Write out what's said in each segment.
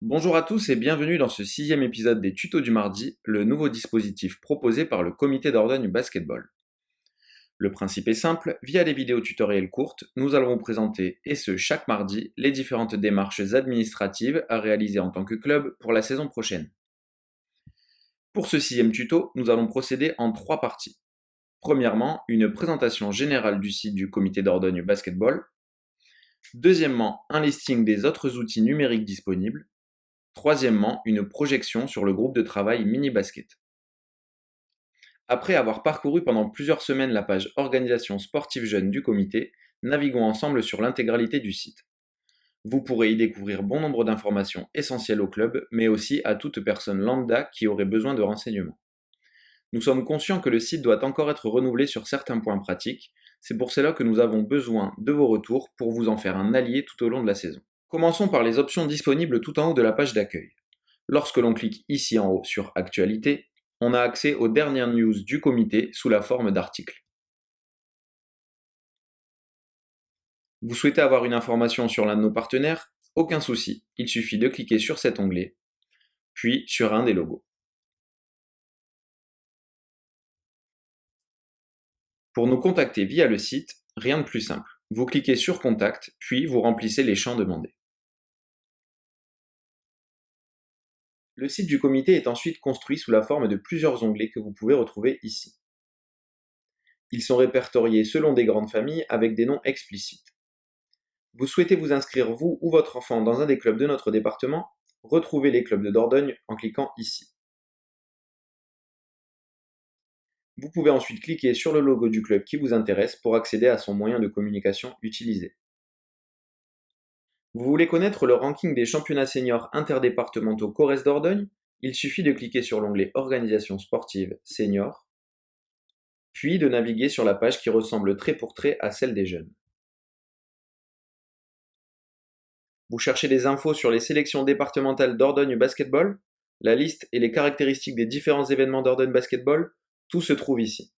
Bonjour à tous et bienvenue dans ce sixième épisode des Tutos du mardi, le nouveau dispositif proposé par le comité d'Ordogne Basketball. Le principe est simple, via des vidéos tutoriels courtes, nous allons vous présenter, et ce chaque mardi, les différentes démarches administratives à réaliser en tant que club pour la saison prochaine. Pour ce sixième tuto, nous allons procéder en trois parties. Premièrement, une présentation générale du site du comité d'Ordogne Basketball. Deuxièmement, un listing des autres outils numériques disponibles. Troisièmement, une projection sur le groupe de travail Mini Basket. Après avoir parcouru pendant plusieurs semaines la page Organisation sportive jeune du comité, naviguons ensemble sur l'intégralité du site. Vous pourrez y découvrir bon nombre d'informations essentielles au club, mais aussi à toute personne lambda qui aurait besoin de renseignements. Nous sommes conscients que le site doit encore être renouvelé sur certains points pratiques, c'est pour cela que nous avons besoin de vos retours pour vous en faire un allié tout au long de la saison. Commençons par les options disponibles tout en haut de la page d'accueil. Lorsque l'on clique ici en haut sur Actualité, on a accès aux dernières news du comité sous la forme d'articles. Vous souhaitez avoir une information sur l'un de nos partenaires? Aucun souci, il suffit de cliquer sur cet onglet, puis sur un des logos. Pour nous contacter via le site, rien de plus simple. Vous cliquez sur Contact, puis vous remplissez les champs demandés. Le site du comité est ensuite construit sous la forme de plusieurs onglets que vous pouvez retrouver ici. Ils sont répertoriés selon des grandes familles avec des noms explicites. Vous souhaitez vous inscrire vous ou votre enfant dans un des clubs de notre département? Retrouvez les clubs de Dordogne en cliquant ici. Vous pouvez ensuite cliquer sur le logo du club qui vous intéresse pour accéder à son moyen de communication utilisé. Vous voulez connaître le ranking des championnats seniors interdépartementaux Corrèze Dordogne? Il suffit de cliquer sur l'onglet Organisation sportive senior, puis de naviguer sur la page qui ressemble trait pour trait à celle des jeunes. Vous cherchez des infos sur les sélections départementales Dordogne Basketball? La liste et les caractéristiques des différents événements Dordogne Basketball? Tout se trouve ici.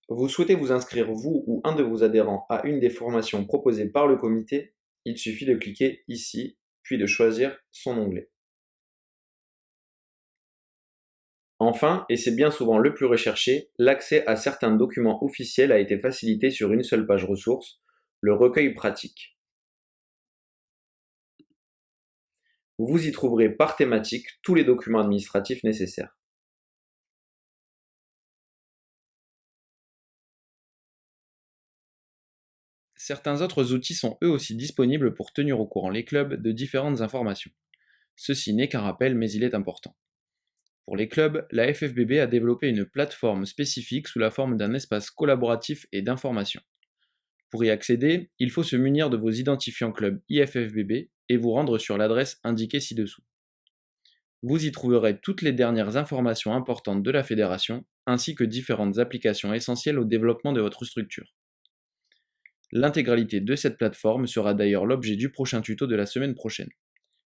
Vous souhaitez vous inscrire vous ou un de vos adhérents à une des formations proposées par le comité? Il suffit de cliquer ici, puis de choisir son onglet. Enfin, et c'est bien souvent le plus recherché, l'accès à certains documents officiels a été facilité sur une seule page ressource, le recueil pratique. Vous y trouverez par thématique tous les documents administratifs nécessaires. Certains autres outils sont eux aussi disponibles pour tenir au courant les clubs de différentes informations. Ceci n'est qu'un rappel, mais il est important. Pour les clubs, la FFBB a développé une plateforme spécifique sous la forme d'un espace collaboratif et d'information. Pour y accéder, il faut se munir de vos identifiants club IFFBB et vous rendre sur l'adresse indiquée ci-dessous. Vous y trouverez toutes les dernières informations importantes de la fédération, ainsi que différentes applications essentielles au développement de votre structure. L'intégralité de cette plateforme sera d'ailleurs l'objet du prochain tuto de la semaine prochaine.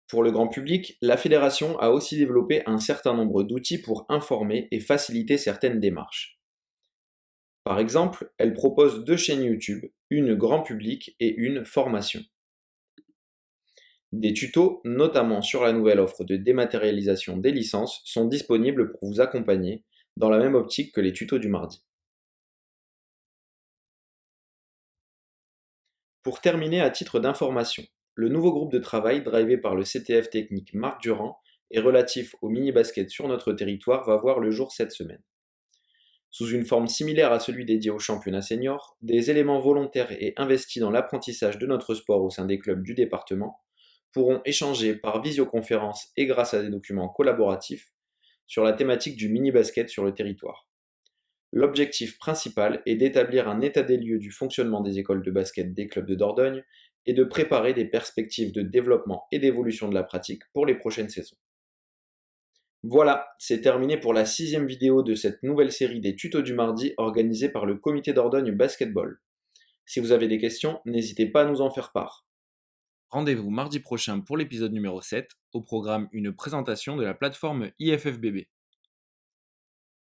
Pour le grand public, la fédération a aussi développé un certain nombre d'outils pour informer et faciliter certaines démarches. Par exemple, elle propose deux chaînes YouTube, une grand public et une formation. Des tutos, notamment sur la nouvelle offre de dématérialisation des licences, sont disponibles pour vous accompagner, dans la même optique que les tutos du mardi. Pour terminer, à titre d'information, le nouveau groupe de travail drivé par le CTF technique Marc Durand et relatif au mini-basket sur notre territoire va voir le jour cette semaine. Sous une forme similaire à celui dédié au championnat senior, des éléments volontaires et investis dans l'apprentissage de notre sport au sein des clubs du département pourront échanger par visioconférence et grâce à des documents collaboratifs sur la thématique du mini-basket sur le territoire. L'objectif principal est d'établir un état des lieux du fonctionnement des écoles de basket des clubs de Dordogne et de préparer des perspectives de développement et d'évolution de la pratique pour les prochaines saisons. Voilà, c'est terminé pour la sixième vidéo de cette nouvelle série des tutos du mardi organisée par le comité Dordogne Basketball. Si vous avez des questions, n'hésitez pas à nous en faire part. Rendez-vous mardi prochain pour l'épisode numéro 7, au programme une présentation de la plateforme IFFBB.